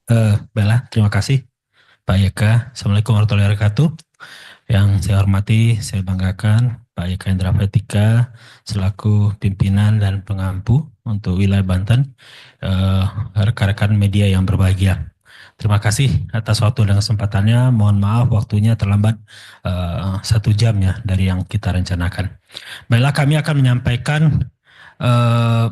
Bella, terima kasih. Pak Yeka, Assalamualaikum warahmatullahi wabarakatuh. Yang saya hormati, saya banggakan Pak Yeka Indra Pratika selaku pimpinan dan pengampu untuk wilayah Banten, eh, rekan-rekan media yang berbahagia. Terima kasih atas waktu dan kesempatannya. Mohon maaf waktunya terlambat 1 jam ya dari yang kita rencanakan. Baiklah, kami akan menyampaikan eh,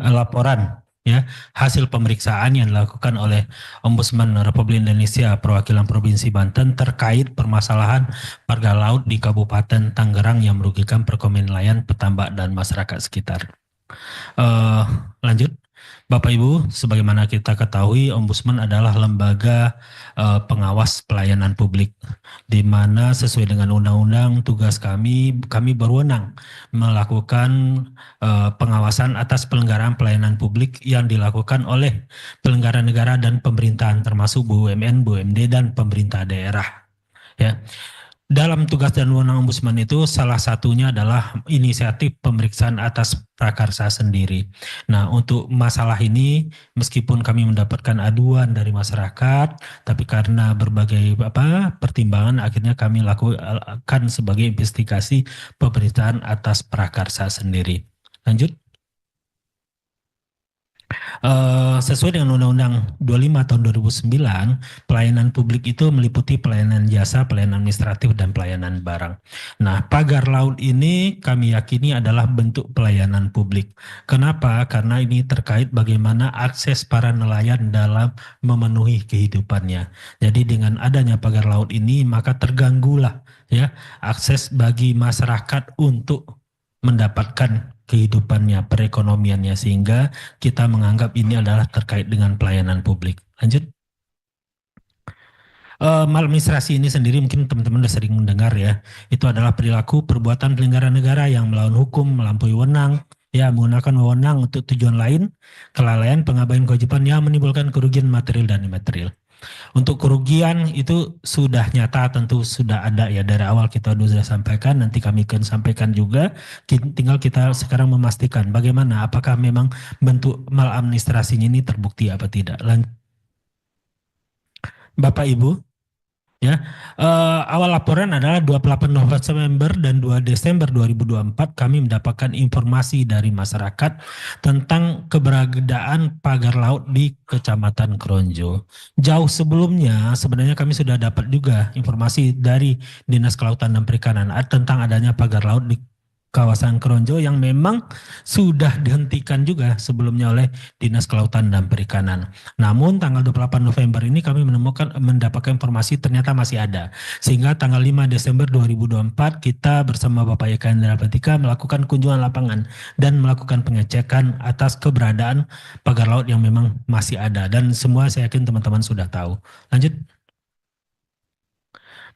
laporan ya hasil pemeriksaan yang dilakukan oleh Ombudsman Republik Indonesia perwakilan Provinsi Banten terkait permasalahan marga laut di Kabupaten Tangerang yang merugikan perekonomian nelayan, petambak dan masyarakat sekitar. Eh, Lanjut, Bapak Ibu, sebagaimana kita ketahui, Ombudsman adalah lembaga pengawas pelayanan publik, di mana sesuai dengan undang-undang tugas kami berwenang melakukan pengawasan atas penyelenggaraan pelayanan publik yang dilakukan oleh penyelenggara negara dan pemerintahan, termasuk BUMN, BUMD, dan pemerintah daerah. Ya, dalam tugas dan wewenang Ombudsman itu salah satunya adalah inisiatif pemeriksaan atas prakarsa sendiri. Nah, untuk masalah ini meskipun kami mendapatkan aduan dari masyarakat, tapi karena berbagai pertimbangan akhirnya kami lakukan sebagai investigasi pemeriksaan atas prakarsa sendiri. Lanjut. Sesuai dengan Undang-Undang 25 tahun 2009, pelayanan publik itu meliputi pelayanan jasa, pelayanan administratif, dan pelayanan barang. Nah, pagar laut ini kami yakini adalah bentuk pelayanan publik. Kenapa? Karena ini terkait bagaimana akses para nelayan dalam memenuhi kehidupannya. Jadi dengan adanya pagar laut ini, maka terganggulah ya akses bagi masyarakat untuk mendapatkan kehidupannya, perekonomiannya, sehingga kita menganggap ini adalah terkait dengan pelayanan publik. Lanjut. Maladministrasi ini sendiri mungkin teman-teman sudah sering mendengar ya. Itu adalah perilaku perbuatan penyelenggara negara yang melawan hukum, melampaui wewenang, ya menggunakan wewenang untuk tujuan lain, kelalaian, pengabaian kewajiban yang menimbulkan kerugian material dan imaterial. Untuk kerugian itu sudah nyata, tentu sudah ada ya dari awal kita sudah sampaikan, nanti kami akan sampaikan juga. Tinggal kita sekarang memastikan bagaimana, apakah memang bentuk maladministrasinya ini terbukti apa tidak. Bapak Ibu, ya, awal laporan adalah 28 November dan 2 Desember 2024 kami mendapatkan informasi dari masyarakat tentang keberadaan pagar laut di Kecamatan Kronjo. Jauh sebelumnya sebenarnya kami sudah dapat juga informasi dari Dinas Kelautan dan Perikanan tentang adanya pagar laut di kawasan Kronjo yang memang sudah dihentikan juga sebelumnya oleh Dinas Kelautan dan Perikanan. Namun tanggal 28 November ini kami mendapatkan informasi ternyata masih ada. Sehingga tanggal 5 Desember 2024 kita bersama Bapak Eka Indra Pratika melakukan kunjungan lapangan dan melakukan pengecekan atas keberadaan pagar laut yang memang masih ada. Dan semua saya yakin teman-teman sudah tahu. Lanjut.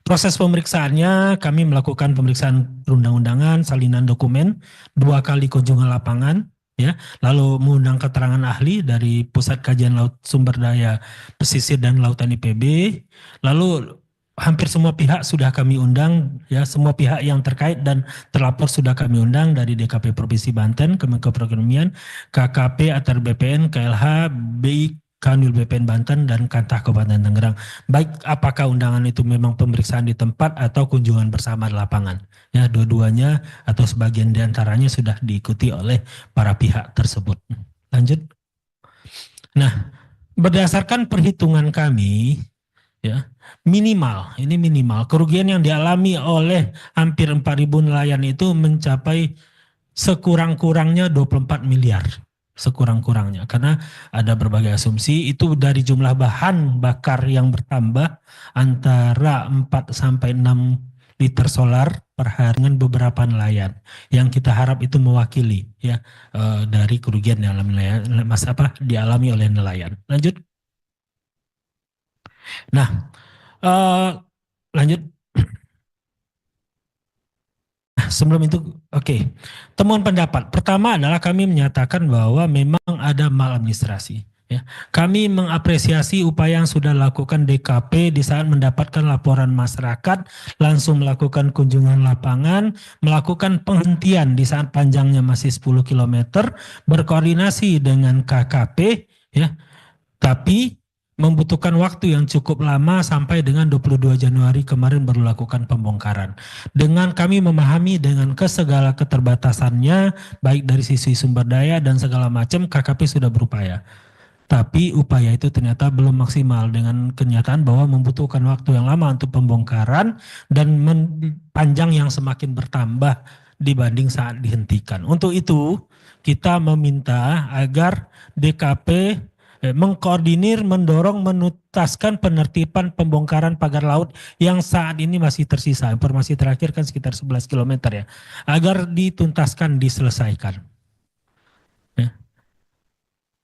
Proses pemeriksaannya kami melakukan pemeriksaan perundang-undangan, salinan dokumen, 2 kali kunjungan lapangan, ya, lalu mengundang keterangan ahli dari Pusat Kajian Laut Sumber Daya Pesisir dan Lautan IPB, lalu hampir semua pihak sudah kami undang, ya, semua pihak yang terkait dan terlapor sudah kami undang dari DKP Provinsi Banten, Kemenko Perekonomian, KKP, ATR BPN, KLH, BI, Kanwil BPN Banten, dan Kantah Kabupaten Tangerang. Baik apakah undangan itu memang pemeriksaan di tempat atau kunjungan bersama di lapangan. Ya, dua-duanya atau sebagian di antaranya sudah diikuti oleh para pihak tersebut. Lanjut. Nah, berdasarkan perhitungan kami, ya, ini minimal kerugian yang dialami oleh hampir 4.000 nelayan itu mencapai sekurang-kurangnya 24 miliar. Sekurang-kurangnya, karena ada berbagai asumsi itu dari jumlah bahan bakar yang bertambah antara 4 sampai 6 liter solar per hari dengan beberapa nelayan yang kita harap itu mewakili ya dari kerugian yang dialami oleh nelayan. Lanjut. Nah, lanjut. Sebelum itu, temuan pendapat. Pertama adalah kami menyatakan bahwa memang ada maladministrasi. Ya, kami mengapresiasi upaya yang sudah dilakukan DKP di saat mendapatkan laporan masyarakat, langsung melakukan kunjungan lapangan, melakukan penghentian di saat panjangnya masih 10 km, berkoordinasi dengan KKP, ya, tapi membutuhkan waktu yang cukup lama sampai dengan 22 Januari kemarin baru lakukan pembongkaran. Dengan kami memahami dengan segala keterbatasannya, baik dari sisi sumber daya dan segala macam, KKP sudah berupaya. Tapi upaya itu ternyata belum maksimal dengan kenyataan bahwa membutuhkan waktu yang lama untuk pembongkaran dan panjang yang semakin bertambah dibanding saat dihentikan. Untuk itu kita meminta agar DKP mengkoordinir, mendorong, menuntaskan penertiban pembongkaran pagar laut yang saat ini masih tersisa. Informasi terakhir kan sekitar 11 km ya. Agar dituntaskan, diselesaikan.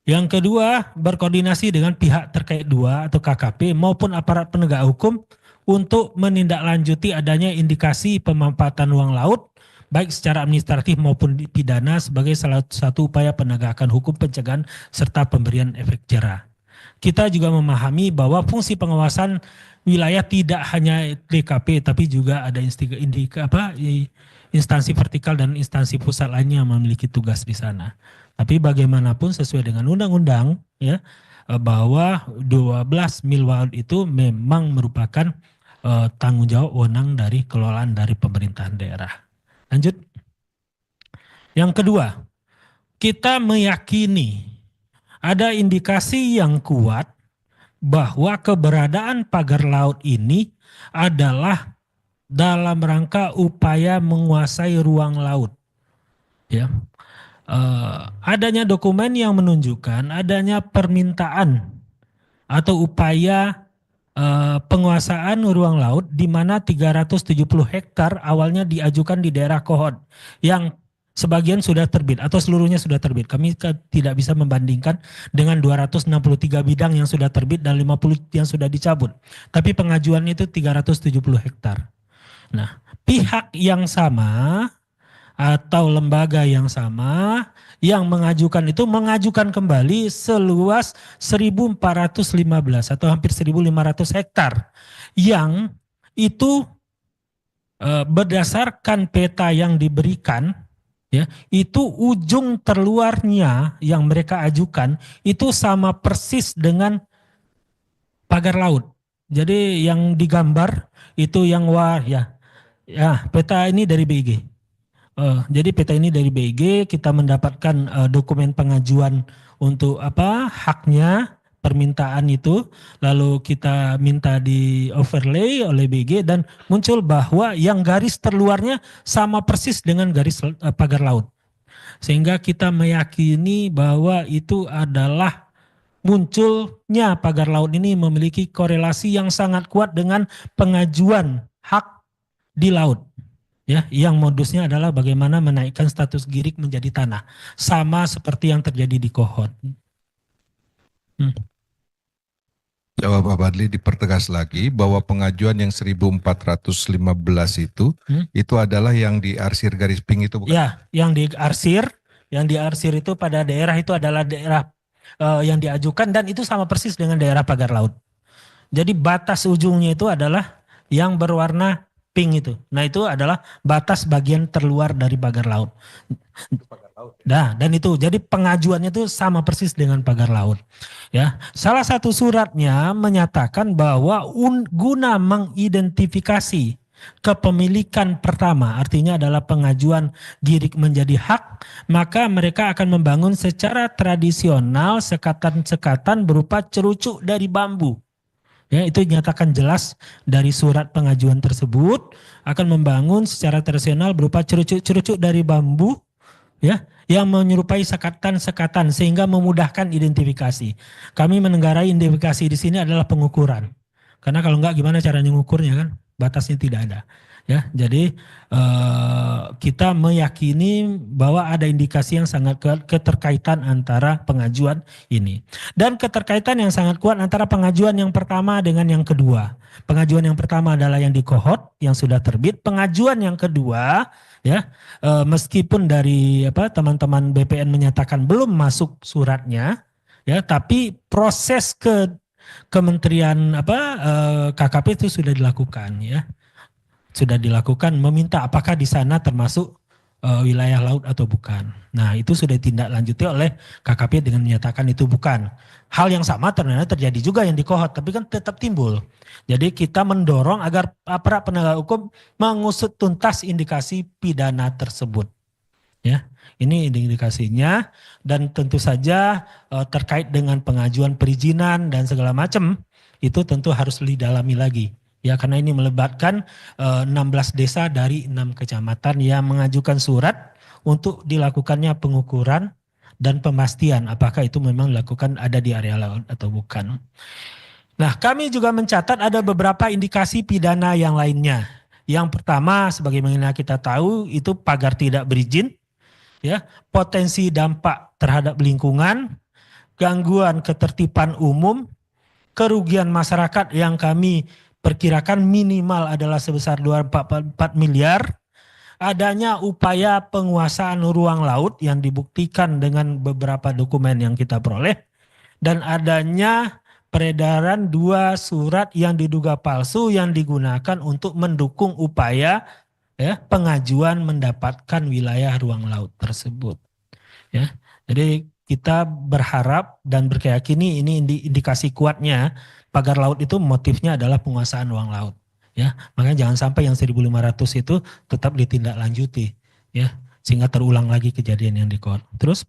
Yang kedua, berkoordinasi dengan pihak terkait dua atau KKP maupun aparat penegak hukum untuk menindaklanjuti adanya indikasi pemanfaatan ruang laut baik secara administratif maupun pidana sebagai salah satu upaya penegakan hukum pencegahan serta pemberian efek jera. Kita juga memahami bahwa fungsi pengawasan wilayah tidak hanya DKP tapi juga ada instansi vertikal dan instansi pusat lainnya yang memiliki tugas di sana. Tapi bagaimanapun sesuai dengan undang-undang ya bahwa 12 mil laut itu memang merupakan tanggung jawab wewenang dari kelolaan dari pemerintahan daerah. Lanjut. Yang kedua, kita meyakini ada indikasi yang kuat bahwa keberadaan pagar laut ini adalah dalam rangka upaya menguasai ruang laut. Ya. Adanya dokumen yang menunjukkan adanya permintaan atau upaya penguasaan ruang laut di mana 370 hektar awalnya diajukan di daerah Kohod yang sebagian sudah terbit atau seluruhnya sudah terbit. Kami tidak bisa membandingkan dengan 263 bidang yang sudah terbit dan 50 yang sudah dicabut. Tapi pengajuan itu 370 hektar. Nah, pihak yang sama atau lembaga yang sama yang mengajukan itu mengajukan kembali seluas 1.415 atau hampir 1.500 hektar yang itu berdasarkan peta yang diberikan ya itu ujung terluarnya yang mereka ajukan itu sama persis dengan pagar laut. Jadi yang digambar itu yang peta ini dari BIG. Jadi peta ini dari BIG kita mendapatkan dokumen pengajuan untuk haknya permintaan itu lalu kita minta di overlay oleh BIG dan muncul bahwa yang garis terluarnya sama persis dengan garis pagar laut sehingga kita meyakini bahwa itu adalah munculnya pagar laut ini memiliki korelasi yang sangat kuat dengan pengajuan hak di laut. Ya, yang modusnya adalah bagaimana menaikkan status girik menjadi tanah, sama seperti yang terjadi di Kohod. Jawab Pak Badli dipertegas lagi bahwa pengajuan yang 1.415 itu adalah yang diarsir garis pink itu bukan? Ya, yang diarsir itu pada daerah itu adalah daerah yang diajukan dan itu sama persis dengan daerah pagar laut. Jadi batas ujungnya itu adalah yang berwarna pink itu. Nah itu adalah batas bagian terluar dari pagar laut. Nah, dan itu jadi pengajuannya itu sama persis dengan pagar laut. Ya, salah satu suratnya menyatakan bahwa guna mengidentifikasi kepemilikan pertama, artinya adalah pengajuan girik menjadi hak, maka mereka akan membangun secara tradisional sekatan-sekatan berupa cerucuk dari bambu. Ya, itu dinyatakan jelas dari surat pengajuan tersebut akan membangun secara tradisional berupa cerucuk-cerucuk dari bambu ya yang menyerupai sekatan-sekatan sehingga memudahkan identifikasi. Kami menenggarai identifikasi di sini adalah pengukuran. Karena kalau enggak gimana caranya mengukurnya kan? Batasnya tidak ada. Ya, jadi kita meyakini bahwa ada indikasi yang sangat kuat keterkaitan antara pengajuan ini. Dan keterkaitan yang sangat kuat antara pengajuan yang pertama dengan yang kedua. Pengajuan yang pertama adalah yang di Kohod yang sudah terbit. Pengajuan yang kedua ya meskipun dari teman-teman BPN menyatakan belum masuk suratnya ya, tapi proses ke Kementerian KKP itu sudah dilakukan, ya, sudah dilakukan, meminta apakah di sana termasuk wilayah laut atau bukan. Nah, itu sudah ditindaklanjuti oleh KKP dengan menyatakan itu bukan. Hal yang sama ternyata terjadi juga yang di Kohot, tapi kan tetap timbul. Jadi kita mendorong agar aparat penegak hukum mengusut tuntas indikasi pidana tersebut. Ya, ini indikasinya, dan tentu saja terkait dengan pengajuan perizinan dan segala macam itu tentu harus didalami lagi. Ya, karena ini melibatkan 16 desa dari 6 kecamatan yang mengajukan surat untuk dilakukannya pengukuran dan pemastian apakah itu memang dilakukan ada di area laut atau bukan. Nah, kami juga mencatat ada beberapa indikasi pidana yang lainnya. Yang pertama, sebagaimana kita tahu, itu pagar tidak berizin, ya, potensi dampak terhadap lingkungan, gangguan ketertiban umum, kerugian masyarakat yang kami perkirakan minimal adalah sebesar 244 miliar, adanya upaya penguasaan ruang laut yang dibuktikan dengan beberapa dokumen yang kita peroleh, dan adanya peredaran 2 surat yang diduga palsu yang digunakan untuk mendukung upaya, ya, pengajuan mendapatkan wilayah ruang laut tersebut. Ya, jadi kita berharap dan berkeyakinan ini indikasi kuatnya pagar laut itu motifnya adalah penguasaan ruang laut. Ya, makanya jangan sampai yang 1.500 itu tetap ditindaklanjuti, ya, sehingga terulang lagi kejadian yang di Kohot. Terus,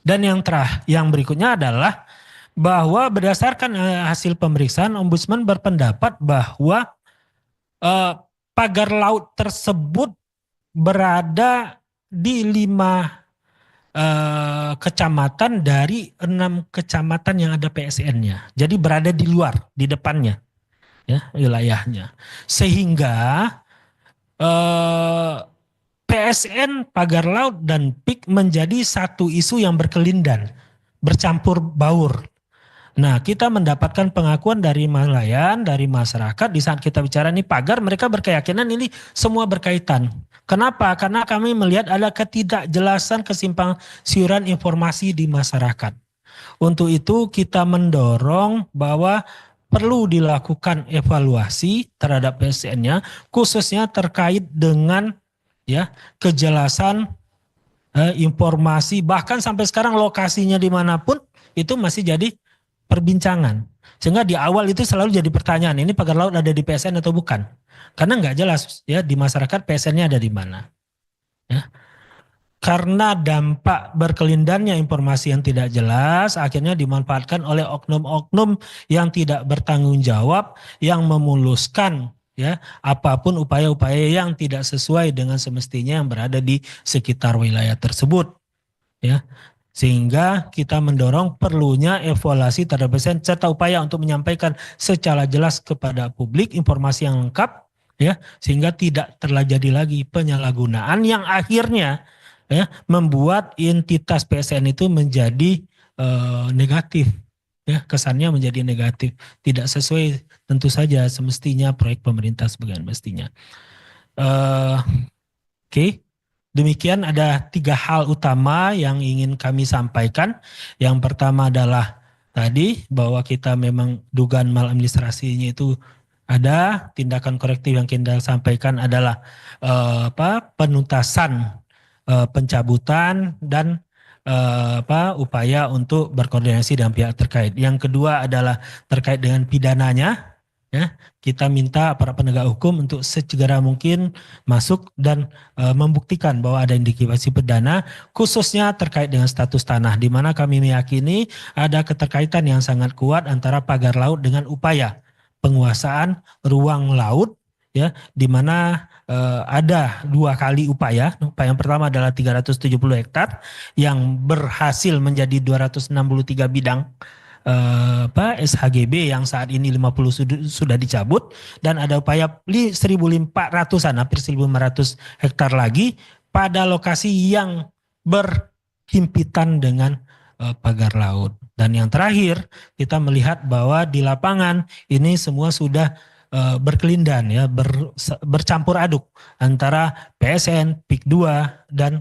dan yang berikutnya adalah bahwa berdasarkan hasil pemeriksaan, Ombudsman berpendapat bahwa pagar laut tersebut berada di 5 kecamatan dari 6 kecamatan yang ada PSN-nya. Jadi berada di luar, di depannya, ya, wilayahnya. Sehingga PSN, pagar laut, dan PIK menjadi satu isu yang berkelindan, bercampur baur. Nah, kita mendapatkan pengakuan dari nelayan, dari masyarakat di saat kita bicara ini pagar, mereka berkeyakinan ini semua berkaitan. Kenapa? Karena kami melihat ada ketidakjelasan, kesimpang siuran informasi di masyarakat. Untuk itu kita mendorong bahwa perlu dilakukan evaluasi terhadap PSN-nya, khususnya terkait dengan, ya, kejelasan informasi, bahkan sampai sekarang lokasinya dimanapun itu masih jadi perbincangan. Sehingga di awal itu selalu jadi pertanyaan, ini pagar laut ada di PSN atau bukan? Karena nggak jelas, ya, di masyarakat PSN-nya ada di mana. Ya. Karena dampak berkelindannya informasi yang tidak jelas, akhirnya dimanfaatkan oleh oknum-oknum yang tidak bertanggung jawab, yang memuluskan, ya, apapun upaya-upaya yang tidak sesuai dengan semestinya yang berada di sekitar wilayah tersebut. Ya. Sehingga kita mendorong perlunya evaluasi terhadap PSN serta upaya untuk menyampaikan secara jelas kepada publik informasi yang lengkap, ya, sehingga tidak terjadi lagi penyalahgunaan yang akhirnya, ya, membuat entitas PSN itu menjadi negatif, ya, kesannya menjadi negatif, tidak sesuai tentu saja semestinya proyek pemerintah sebagaimana mestinya. Oke. Demikian ada 3 hal utama yang ingin kami sampaikan. Yang pertama adalah tadi bahwa kita memang dugaan maladministrasinya itu ada, tindakan korektif yang kita sampaikan adalah penuntasan pencabutan dan upaya untuk berkoordinasi dengan pihak terkait. Yang kedua adalah terkait dengan pidananya. Ya, kita minta para penegak hukum untuk segera mungkin masuk dan membuktikan bahwa ada indikasi pidana, khususnya terkait dengan status tanah, di mana kami meyakini ada keterkaitan yang sangat kuat antara pagar laut dengan upaya penguasaan ruang laut, ya, di mana ada 2 kali upaya. Upaya yang pertama adalah 370 hektar yang berhasil menjadi 263 bidang SHGB yang saat ini 50 sudah dicabut, dan ada upaya 1.400-an, hampir 1.500 hektar lagi pada lokasi yang berhimpitan dengan pagar laut. Dan yang terakhir, kita melihat bahwa di lapangan ini semua sudah berkelindan, ya, bercampur aduk antara PSN, PIK 2 dan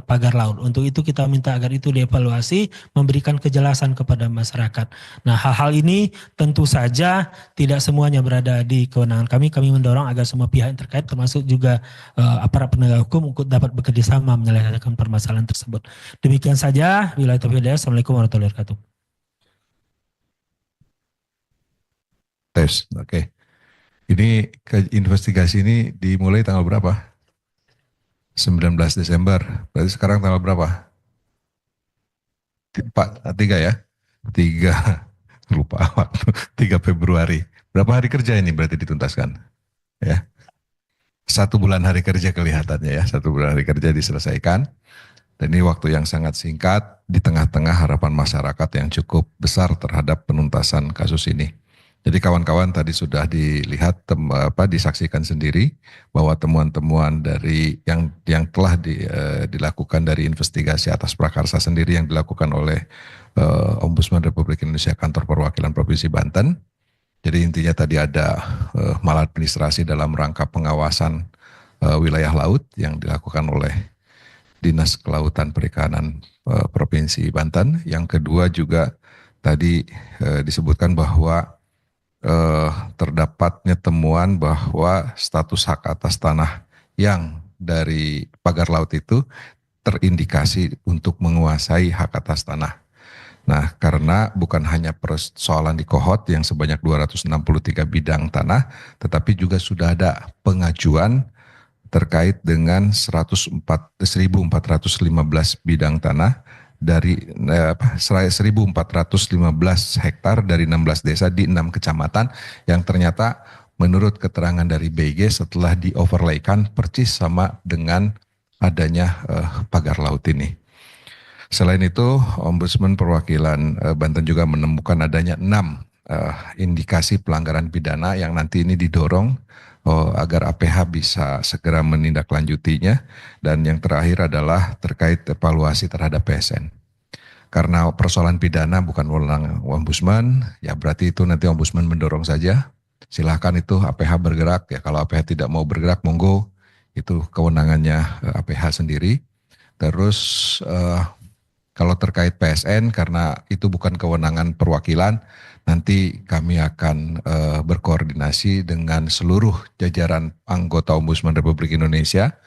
pagar laut. Untuk itu kita minta agar itu dievaluasi, memberikan kejelasan kepada masyarakat. Nah, hal-hal ini tentu saja tidak semuanya berada di kewenangan kami. Kami mendorong agar semua pihak yang terkait, termasuk juga aparat penegak hukum, untuk dapat bekerjasama menyelesaikan permasalahan tersebut. Demikian saja. Wabillahi taufiq wal hidayah. Assalamualaikum warahmatullahi wabarakatuh. Tes, oke. Ini investigasi ini dimulai tanggal berapa? 19 Desember. Berarti sekarang tanggal berapa? Pak, 3 ya? 3, lupa waktu. 3 Februari. Berapa hari kerja ini berarti dituntaskan? Ya. 1 bulan hari kerja kelihatannya ya. 1 bulan hari kerja diselesaikan. Dan ini waktu yang sangat singkat di tengah-tengah harapan masyarakat yang cukup besar terhadap penuntasan kasus ini. Jadi kawan-kawan tadi sudah dilihat, disaksikan sendiri bahwa temuan-temuan dari yang telah dilakukan dari investigasi atas prakarsa sendiri yang dilakukan oleh Ombudsman Republik Indonesia Kantor Perwakilan Provinsi Banten. Jadi intinya tadi ada maladministrasi dalam rangka pengawasan wilayah laut yang dilakukan oleh Dinas Kelautan Perikanan Provinsi Banten. Yang kedua juga tadi disebutkan bahwa terdapatnya temuan bahwa status hak atas tanah yang dari pagar laut itu terindikasi untuk menguasai hak atas tanah. Nah, karena bukan hanya persoalan di Kohot yang sebanyak 263 bidang tanah, tetapi juga sudah ada pengajuan terkait dengan 104.415 bidang tanah dari 1.415 hektar dari 16 desa di 6 kecamatan yang ternyata menurut keterangan dari BG setelah di-overlaykan persis sama dengan adanya pagar laut ini. Selain itu, Ombudsman Perwakilan Banten juga menemukan adanya 6 indikasi pelanggaran pidana yang nanti ini didorong agar APH bisa segera menindaklanjutinya. Dan yang terakhir adalah terkait evaluasi terhadap PSN. Karena persoalan pidana bukan wewenang Ombudsman, ya berarti itu nanti Ombudsman mendorong saja. Silahkan itu APH bergerak, ya kalau APH tidak mau bergerak monggo, itu kewenangannya APH sendiri. Terus kalau terkait PSN karena itu bukan kewenangan perwakilan, nanti kami akan berkoordinasi dengan seluruh jajaran anggota Ombudsman Republik Indonesia,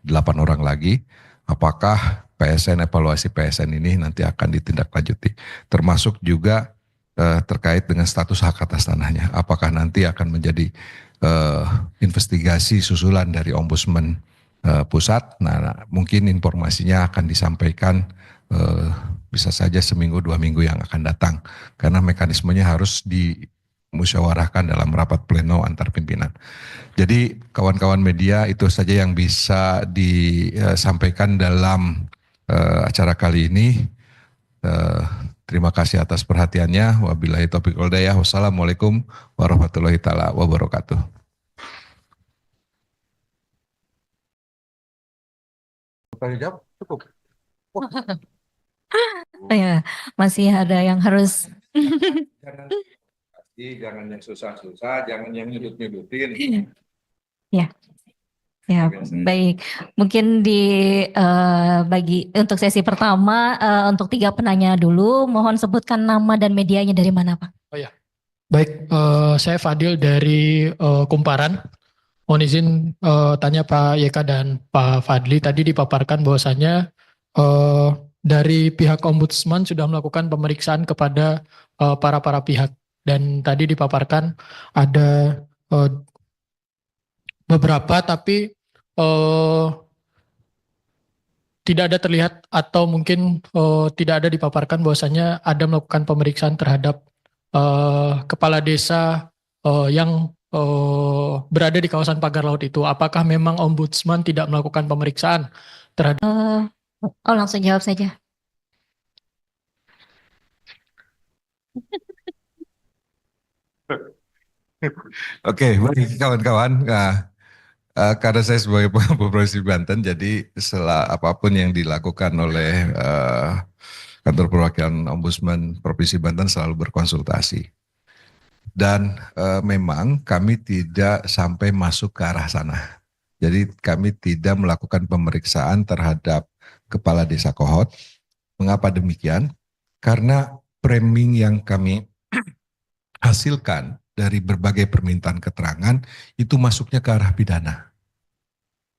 8 orang lagi, apakah PSN, evaluasi PSN ini nanti akan ditindaklanjuti. Termasuk juga terkait dengan status hak atas tanahnya, apakah nanti akan menjadi investigasi susulan dari Ombudsman Pusat. Nah, mungkin informasinya akan disampaikan bisa saja seminggu 2 minggu yang akan datang karena mekanismenya harus dimusyawarahkan dalam rapat pleno antar pimpinan. Jadi kawan-kawan media itu saja yang bisa disampaikan dalam acara kali ini. Terima kasih atas perhatiannya. Wabillahi taufiq wal hidayah. Wassalamualaikum warahmatullahi taala wabarakatuh. Jawab cukup. Ya, masih ada yang harus. Jangan yang susah-susah, jangan yang nyudut-nyudutin. Ya, ya baik. Mungkin bagi untuk sesi pertama untuk 3 penanya dulu, mohon sebutkan nama dan medianya dari mana, Pak? Oh ya, baik. Saya Fadil dari Kumparan. Mohon izin tanya Pak YK dan Pak Fadli. Tadi dipaparkan bahwasannya dari pihak Ombudsman sudah melakukan pemeriksaan kepada para pihak. Dan tadi dipaparkan ada beberapa tapi tidak ada terlihat atau mungkin tidak ada dipaparkan bahwasannya ada melakukan pemeriksaan terhadap kepala desa yang berada di kawasan pagar laut itu. Apakah memang Ombudsman tidak melakukan pemeriksaan terhadap? Langsung jawab saja. Oke, baik kawan-kawan. Nah, karena saya sebagai pengampu Provinsi Banten, jadi apapun yang dilakukan oleh Kantor Perwakilan Ombudsman Provinsi Banten selalu berkonsultasi. Dan memang kami tidak sampai masuk ke arah sana. Jadi kami tidak melakukan pemeriksaan terhadap Kepala Desa Kohot. Mengapa demikian? Karena framing yang kami hasilkan dari berbagai permintaan keterangan itu masuknya ke arah pidana.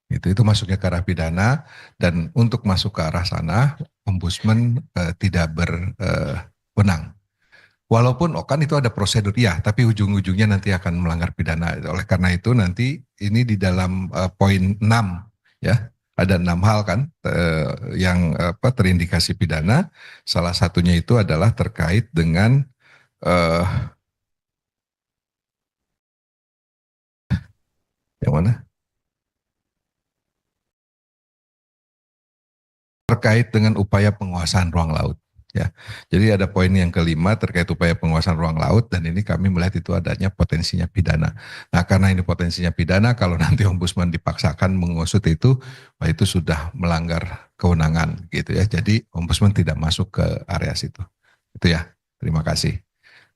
Itu masuknya ke arah pidana, dan untuk masuk ke arah sana ombudsman tidak berwenang. Walaupun kan itu ada prosedur ya, tapi ujung-ujungnya nanti akan melanggar pidana. Oleh karena itu nanti ini di dalam poin 6 ya, ada 6 hal kan yang terindikasi pidana. Salah satunya itu adalah terkait dengan yang mana? Terkait dengan upaya penguasaan ruang laut. Ya, jadi ada poin yang kelima terkait upaya penguasaan ruang laut, dan ini kami melihat itu adanya potensinya pidana. Nah, karena ini potensinya pidana, kalau nanti ombudsman dipaksakan mengusut itu, wah itu sudah melanggar kewenangan gitu ya. Jadi ombudsman tidak masuk ke area situ. Itu ya. Terima kasih.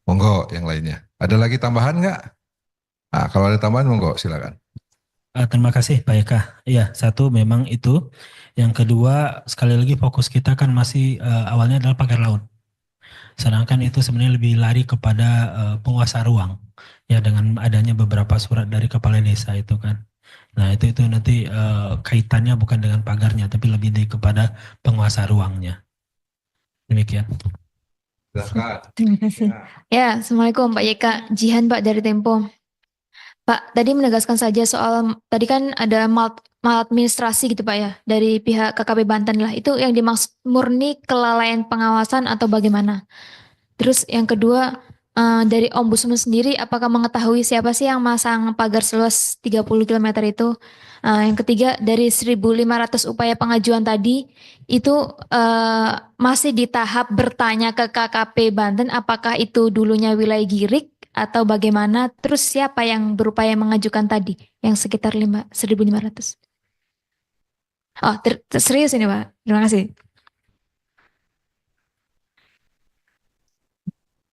Monggo yang lainnya. Ada lagi tambahan nggak? Nah, kalau ada tambahan monggo silakan. Terima kasih Pak Eka. Iya, satu memang itu. Yang kedua, sekali lagi fokus kita kan masih awalnya adalah pagar laut. Sedangkan itu sebenarnya lebih lari kepada penguasa ruang. Ya, dengan adanya beberapa surat dari kepala desa itu kan. Nah, itu nanti kaitannya bukan dengan pagarnya, tapi lebih kepada penguasa ruangnya. Demikian. Terima kasih. Ya, Assalamualaikum Pak Yeka. Jihan Pak dari Tempo. Pak, tadi menegaskan saja soal, tadi kan ada maladministrasi gitu Pak ya, dari pihak KKP Banten lah. Itu yang dimaksud murni kelalaian pengawasan atau bagaimana? Terus yang kedua, dari Ombudsman sendiri, apakah mengetahui siapa sih yang masang pagar seluas 30 km itu? Yang ketiga, dari 1.500 upaya pengajuan tadi, itu masih di tahap bertanya ke KKP Banten, apakah itu dulunya wilayah Girik atau bagaimana? Terus siapa yang berupaya mengajukan tadi, yang sekitar 1.500? Oh, serius ini Pak, terima kasih.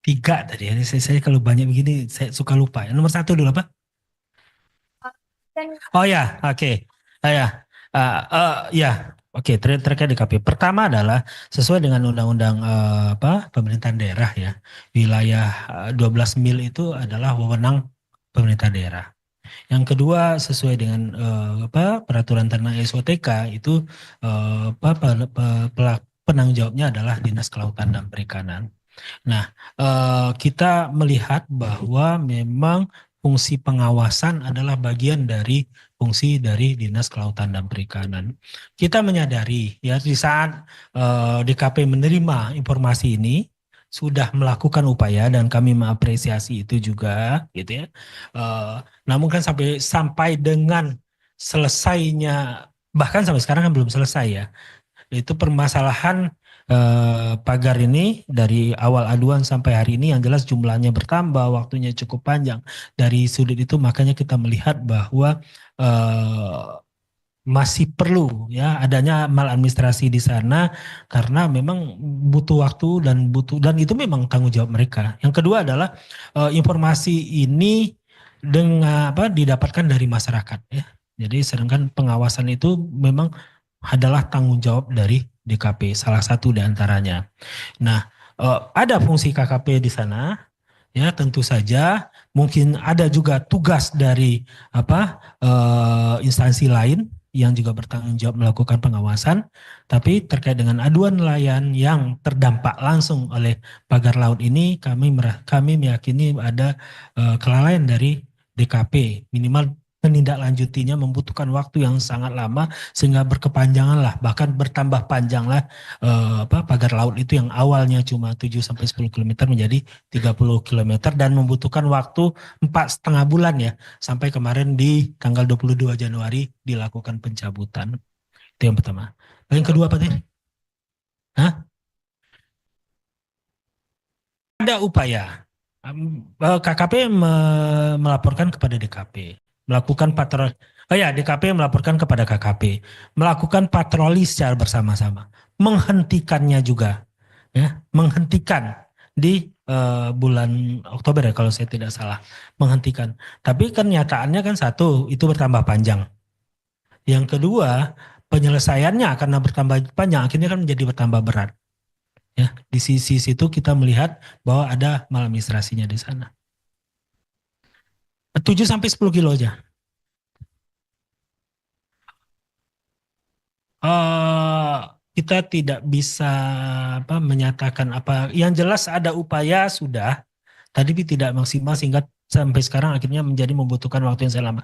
3 tadi ya. Saya kalau banyak begini saya suka lupa. Nomor 1 dulu apa? Oh ya, oke. Ya, oke. Terkait DKP. Pertama adalah sesuai dengan undang-undang pemerintahan daerah ya. Wilayah 12 mil itu adalah wewenang pemerintah daerah. Yang kedua sesuai dengan peraturan tentang SOTK itu penanggung jawabnya adalah Dinas Kelautan dan Perikanan. Nah, kita melihat bahwa memang fungsi pengawasan adalah bagian dari fungsi dari Dinas Kelautan dan Perikanan. Kita menyadari ya di saat DKP menerima informasi ini sudah melakukan upaya, dan kami mengapresiasi itu juga, gitu ya. Namun kan sampai dengan selesainya, bahkan sampai sekarang kan belum selesai ya. Itu permasalahan pagar ini dari awal aduan sampai hari ini yang jelas jumlahnya bertambah, waktunya cukup panjang. Dari sudut itu makanya kita melihat bahwa masih perlu ya adanya maladministrasi di sana, karena memang butuh waktu dan itu memang tanggung jawab mereka. Yang kedua adalah informasi ini dengan didapatkan dari masyarakat ya. Jadi sedangkan pengawasan itu memang adalah tanggung jawab dari DKP, salah satu di antaranya. Nah, ada fungsi KKP di sana, ya tentu saja. Mungkin ada juga tugas dari instansi lain yang juga bertanggung jawab melakukan pengawasan. Tapi terkait dengan aduan nelayan yang terdampak langsung oleh pagar laut ini, kami meyakini ada kelalaian dari DKP, minimal menindaklanjutinya membutuhkan waktu yang sangat lama sehingga berkepanjangan lah, bahkan bertambah panjang lah pagar laut itu yang awalnya cuma 7-10 km menjadi 30 km dan membutuhkan waktu 4,5 bulan ya, sampai kemarin di tanggal 22 Januari dilakukan pencabutan. Itu yang pertama. Yang kedua apa tadi? Ada upaya KKP melaporkan kepada DKP. Melakukan patroli, DKP melaporkan kepada KKP, melakukan patroli secara bersama-sama, menghentikannya juga, ya, menghentikan di bulan Oktober ya kalau saya tidak salah, menghentikan. Tapi kenyataannya kan satu, itu bertambah panjang. Yang kedua, penyelesaiannya karena bertambah panjang akhirnya kan menjadi bertambah berat. Ya, di sisi situ kita melihat bahwa ada maladministrasinya di sana. 7 sampai 10 kilo aja. Kita tidak bisa menyatakan apa. Yang jelas ada upaya sudah, tapi tidak maksimal sehingga sampai sekarang akhirnya menjadi membutuhkan waktu yang sangat lama.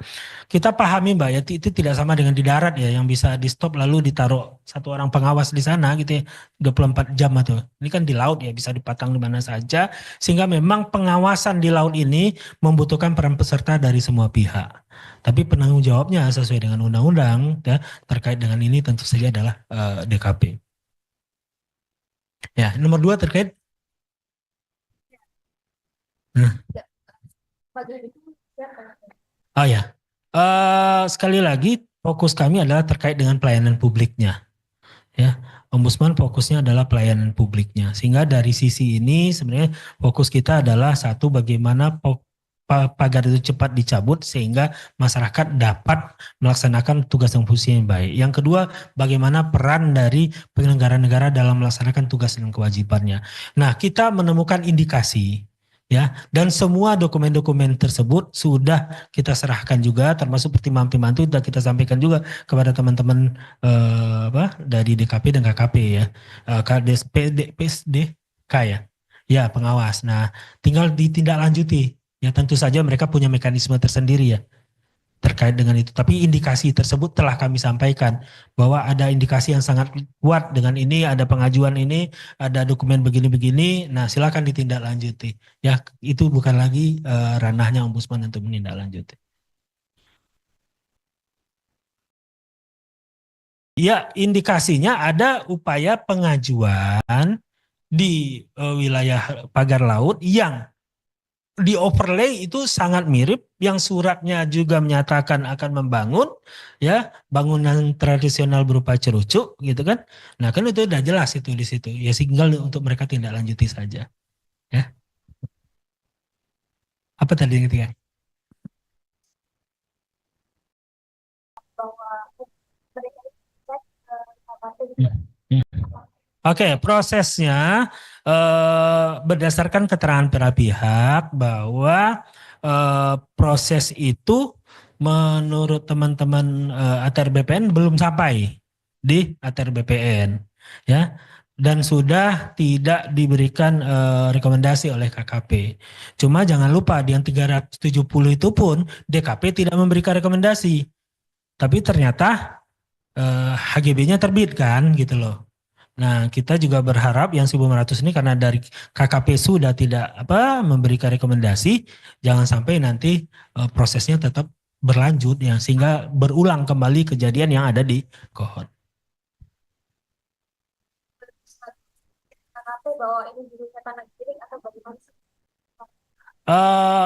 Kita pahami Mbak ya, itu tidak sama dengan di darat ya, yang bisa di stop lalu ditaruh satu orang pengawas di sana gitu ya, 24 jam atau. Ini kan di laut ya, bisa dipasang di mana saja, sehingga memang pengawasan di laut ini membutuhkan peran peserta dari semua pihak. Tapi penanggung jawabnya sesuai dengan undang-undang ya, terkait dengan ini tentu saja adalah DKP. Ya, nomor 2 terkait. Nah. Oh ya, sekali lagi fokus kami adalah terkait dengan pelayanan publiknya. Ya, Ombudsman fokusnya adalah pelayanan publiknya. Sehingga dari sisi ini sebenarnya fokus kita adalah satu, bagaimana pagar itu cepat dicabut sehingga masyarakat dapat melaksanakan tugas dan fungsi yang baik. Yang kedua, bagaimana peran dari penyelenggara negara dalam melaksanakan tugas dan kewajibannya. Nah, kita menemukan indikasi ya, dan semua dokumen-dokumen tersebut sudah kita serahkan juga, termasuk pertimbangan-pertimbangan itu sudah kita sampaikan juga kepada teman-teman dari DKP dan KKP ya, PSDK ya, ya pengawas. Nah, tinggal ditindaklanjuti. Ya tentu saja mereka punya mekanisme tersendiri ya terkait dengan itu. Tapi indikasi tersebut telah kami sampaikan bahwa ada indikasi yang sangat kuat dengan ini, ada pengajuan ini, ada dokumen begini-begini. Nah, silakan ditindaklanjuti. Ya, itu bukan lagi ranahnya Ombudsman untuk menindaklanjuti. Ya, indikasinya ada upaya pengajuan di wilayah pagar laut yang di overlay itu sangat mirip, yang suratnya juga menyatakan akan membangun ya bangunan tradisional berupa cerucuk gitu kan. Nah, kan itu udah jelas itu di situ. Ya tinggal untuk mereka tindak lanjuti saja. Ya. Apa tadi yang ketiga? Oke, prosesnya berdasarkan keterangan para pihak bahwa proses itu menurut teman-teman ATR BPN belum sampai di ATR BPN, ya, dan sudah tidak diberikan rekomendasi oleh KKP. Cuma jangan lupa di yang 370 itu pun DKP tidak memberikan rekomendasi, tapi ternyata HGB-nya terbit kan gitu loh. Nah, kita juga berharap yang 1.500 ini karena dari KKP sudah tidak memberikan rekomendasi, jangan sampai nanti prosesnya tetap berlanjut ya, sehingga berulang kembali kejadian yang ada di Kohon.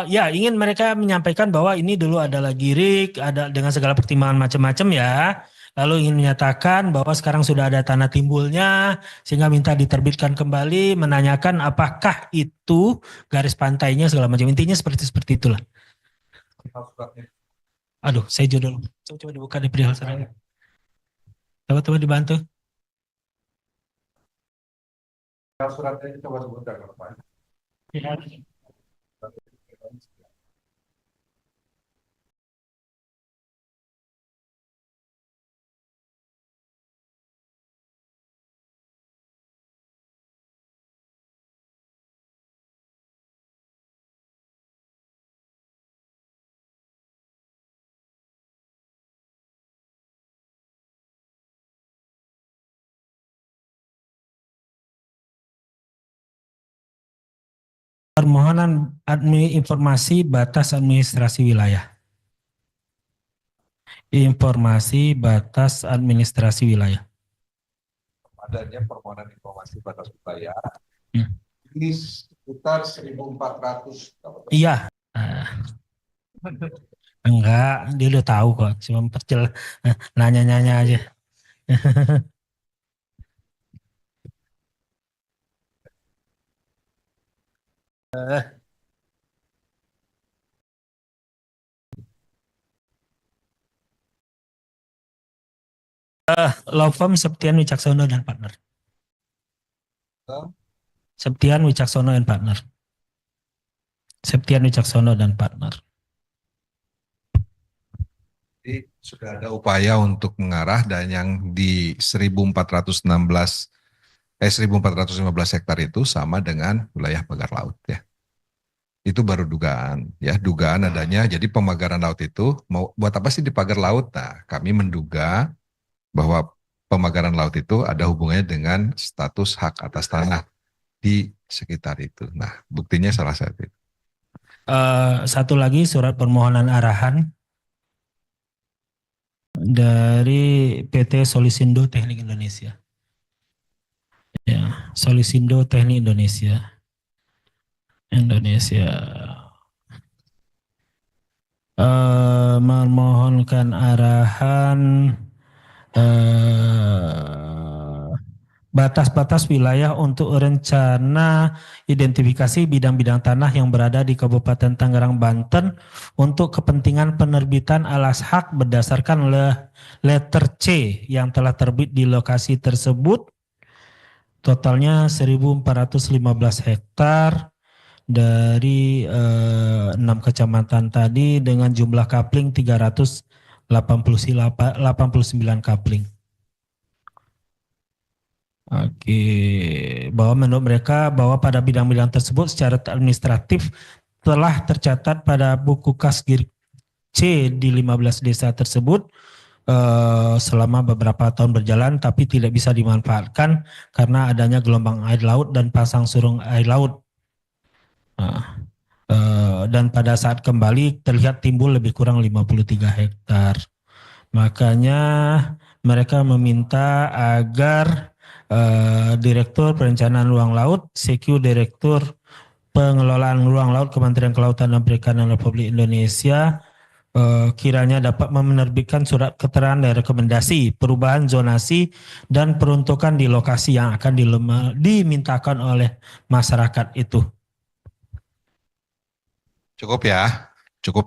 Ya, ingin mereka menyampaikan bahwa ini dulu adalah girik, ada dengan segala pertimbangan macam-macam ya. Lalu ingin menyatakan bahwa sekarang sudah ada tanah timbulnya, sehingga minta diterbitkan kembali, menanyakan apakah itu garis pantainya segala macam. Intinya seperti itulah. Aduh, saya judul. Coba dibuka di perihal sana. Coba dibantu. Suratnya coba sebutkan Pak. Permohonan informasi batas administrasi wilayah. Informasi batas administrasi wilayah. Adanya permohonan informasi batas wilayah ini sekitar 1.400. Iya. Enggak, dia udah tahu kok. Cuma nanya-nanya aja. Law firm Septian Wicaksono dan partner. Septian Wicaksono dan partner. Septian Wicaksono dan partner. Jadi sudah ada upaya untuk mengarah dan yang di 1415 hektar itu sama dengan wilayah pagar laut ya. Itu baru dugaan ya, dugaan adanya. Jadi pemagaran laut itu mau buat apa sih di pagar laut? Nah, kami menduga bahwa pemagaran laut itu ada hubungannya dengan status hak atas tanah di sekitar itu. Nah, buktinya salah satu itu. Satu lagi surat permohonan arahan dari PT Solisindo Teknik Indonesia. Ya, Solisindo Teknik Indonesia. Memohonkan arahan batas-batas wilayah untuk rencana identifikasi bidang-bidang tanah yang berada di Kabupaten Tangerang, Banten untuk kepentingan penerbitan alas hak berdasarkan letter C yang telah terbit di lokasi tersebut. Totalnya 1.415 hektar dari 6 kecamatan tadi dengan jumlah kapling 389 kapling. Oke, bahwa menurut mereka bahwa pada bidang-bidang tersebut secara administratif telah tercatat pada buku kas C di 15 desa tersebut selama beberapa tahun berjalan, tapi tidak bisa dimanfaatkan karena adanya gelombang air laut dan pasang surung air laut. Dan pada saat kembali terlihat timbul lebih kurang 53 hektar. Makanya mereka meminta agar Direktur Perencanaan Ruang Laut, CQ Direktur Pengelolaan Ruang Laut Kementerian Kelautan dan Perikanan Republik Indonesia kiranya dapat menerbitkan surat keterangan dan rekomendasi perubahan zonasi dan peruntukan di lokasi yang akan dimintakan oleh masyarakat itu. Cukup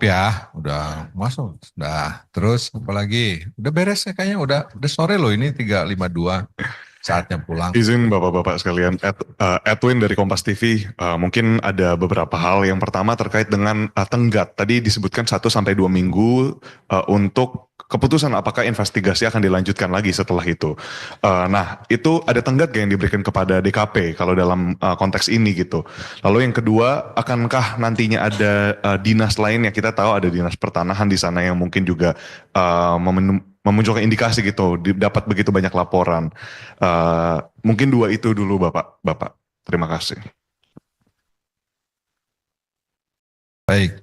ya, udah masuk, udah. Terus apalagi, udah beres ya kayaknya, udah sore loh ini 3.52. Saatnya pulang. Izin Bapak-Bapak sekalian, Edwin dari Kompas TV, mungkin ada beberapa hal. Yang pertama terkait dengan tenggat. Tadi disebutkan 1-2 minggu untuk keputusan apakah investigasi akan dilanjutkan lagi setelah itu. Nah, itu ada tenggat gak yang diberikan kepada DKP kalau dalam konteks ini gitu. Lalu yang kedua, akankah nantinya ada dinas lain yang kita tahu ada dinas pertanahan di sana yang mungkin juga memunculkan indikasi gitu, dapat begitu banyak laporan. Mungkin 2 itu dulu Bapak. Terima kasih. Baik,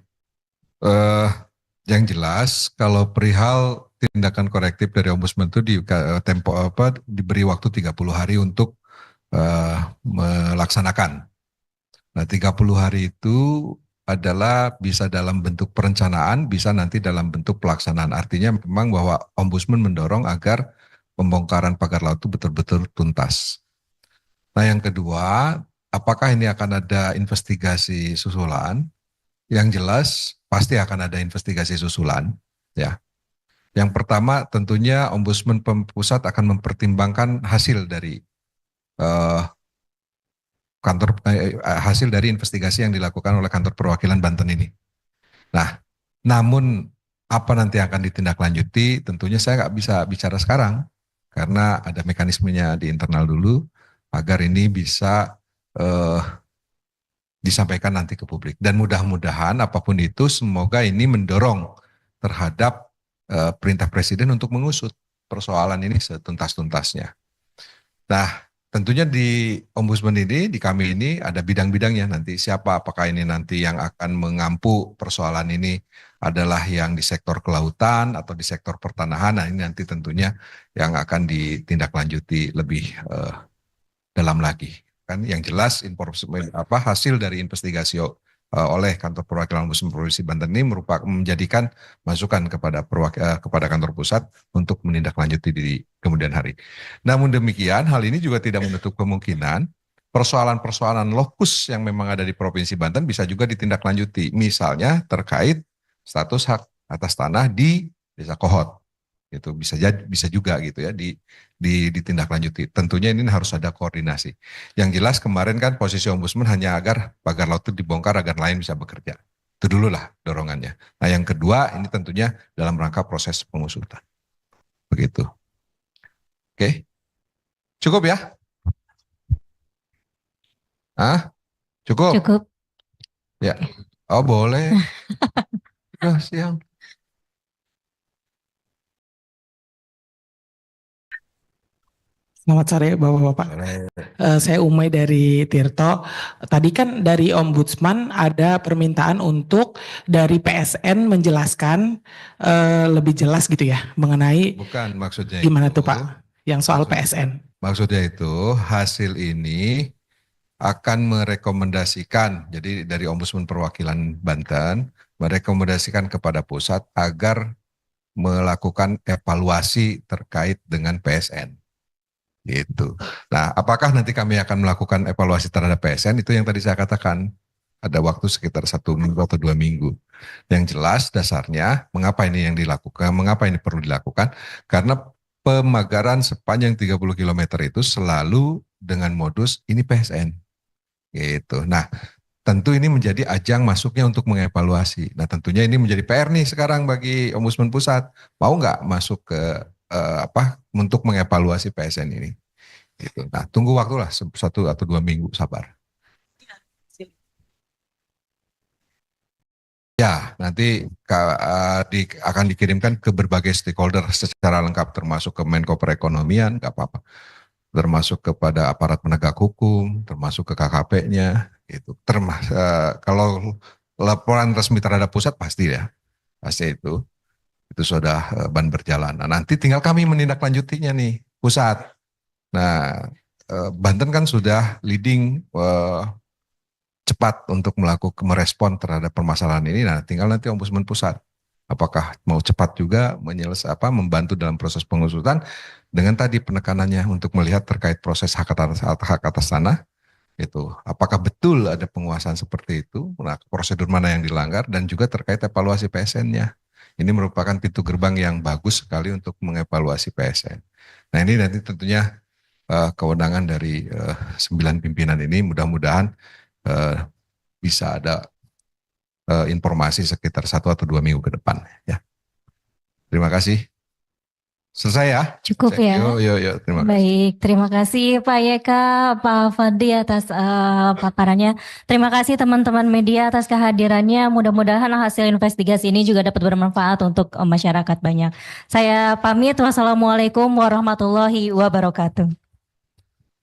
yang jelas kalau perihal tindakan korektif dari Ombudsman itu diberi waktu 30 hari untuk melaksanakan. Nah 30 hari itu adalah bisa dalam bentuk perencanaan, bisa nanti dalam bentuk pelaksanaan. Artinya memang bahwa Ombudsman mendorong agar pembongkaran pagar laut itu betul-betul tuntas. Nah yang kedua, apakah ini akan ada investigasi susulan? Yang jelas pasti akan ada investigasi susulan. Ya. Yang pertama tentunya Ombudsman Pusat akan mempertimbangkan hasil dari hasil dari investigasi yang dilakukan oleh kantor perwakilan Banten ini. Nah, namun apa nanti akan ditindaklanjuti? Tentunya saya nggak bisa bicara sekarang karena ada mekanismenya di internal dulu agar ini bisa disampaikan nanti ke publik. Dan mudah-mudahan apapun itu semoga ini mendorong terhadap perintah Presiden untuk mengusut persoalan ini setuntas-tuntasnya. Nah, tentunya di Ombudsman ini, di kami ini ada bidang-bidangnya nanti. Siapa, apakah ini nanti yang akan mengampu persoalan ini adalah yang di sektor kelautan atau di sektor pertanahan. Nah, ini nanti tentunya yang akan ditindaklanjuti lebih dalam lagi. Kan yang jelas hasil dari investigasi oleh kantor perwakilan Ombudsman Provinsi Banten ini merupakan menjadikan masukan kepada kantor pusat untuk menindaklanjuti di kemudian hari. Namun demikian, hal ini juga tidak menutup kemungkinan persoalan-persoalan lokus yang memang ada di Provinsi Banten bisa juga ditindaklanjuti. Misalnya terkait status hak atas tanah di Desa Kohot. Itu bisa juga gitu ya ditindaklanjuti. Tentunya ini harus ada koordinasi. Yang jelas kemarin kan posisi ombudsman hanya agar pagar laut itu dibongkar agar lain bisa bekerja. Itu dulu lah dorongannya. Nah yang kedua ini tentunya dalam rangka proses pengusutan. Begitu. Oke. Cukup ya? Cukup? Cukup. Ya. Oh boleh. Udah siang. Selamat sore Bapak-Bapak. Saya Umay dari Tirto. Tadi kan dari Ombudsman ada permintaan untuk dari PSN menjelaskan lebih jelas gitu ya mengenai Bukan maksudnya gimana itu, tuh Pak yang soal PSN. Maksudnya itu hasil ini akan merekomendasikan, jadi dari Ombudsman Perwakilan Banten merekomendasikan kepada pusat agar melakukan evaluasi terkait dengan PSN. Gitu. Nah, apakah nanti kami akan melakukan evaluasi terhadap PSN? Itu yang tadi saya katakan. Ada waktu sekitar 1 minggu atau 2 minggu. Yang jelas dasarnya, mengapa ini yang dilakukan, mengapa ini perlu dilakukan? Karena pemagaran sepanjang 30 km itu selalu dengan modus ini PSN. Gitu. Nah, tentu ini menjadi ajang masuknya untuk mengevaluasi. Nah, tentunya ini menjadi PR nih sekarang bagi Ombudsman Pusat. Mau nggak masuk ke untuk mengevaluasi PSN ini? Gitu. Nah, tunggu waktulah 1 atau 2 minggu, sabar. Ya, nanti akan dikirimkan ke berbagai stakeholder secara lengkap, termasuk ke Menko Perekonomian, nggak apa-apa, termasuk kepada aparat penegak hukum, termasuk ke KKP-nya, gitu. Kalau laporan resmi terhadap pusat pasti ya, pasti itu sudah ban berjalan. Nah, nanti tinggal kami menindaklanjutinya nih, pusat. Nah, Banten kan sudah leading cepat untuk merespon terhadap permasalahan ini. Nah, tinggal nanti Ombudsman Pusat apakah mau cepat juga membantu dalam proses pengusutan dengan tadi penekanannya untuk melihat terkait proses hak atas tanah itu. Apakah betul ada penguasaan seperti itu? Nah, prosedur mana yang dilanggar dan juga terkait evaluasi PSN-nya. Ini merupakan pintu gerbang yang bagus sekali untuk mengevaluasi PSN. Nah, ini nanti tentunya kewenangan dari 9 pimpinan ini, mudah-mudahan bisa ada informasi sekitar 1 atau 2 minggu ke depan ya. Terima kasih. Selesai ya? Cukup ya. Yuk, terima kasih. Baik, terima kasih Pak Yeka, Pak Fadli atas paparannya. Terima kasih teman-teman media atas kehadirannya. Mudah-mudahan hasil investigasi ini juga dapat bermanfaat untuk masyarakat banyak. Saya pamit. Wassalamualaikum warahmatullahi wabarakatuh.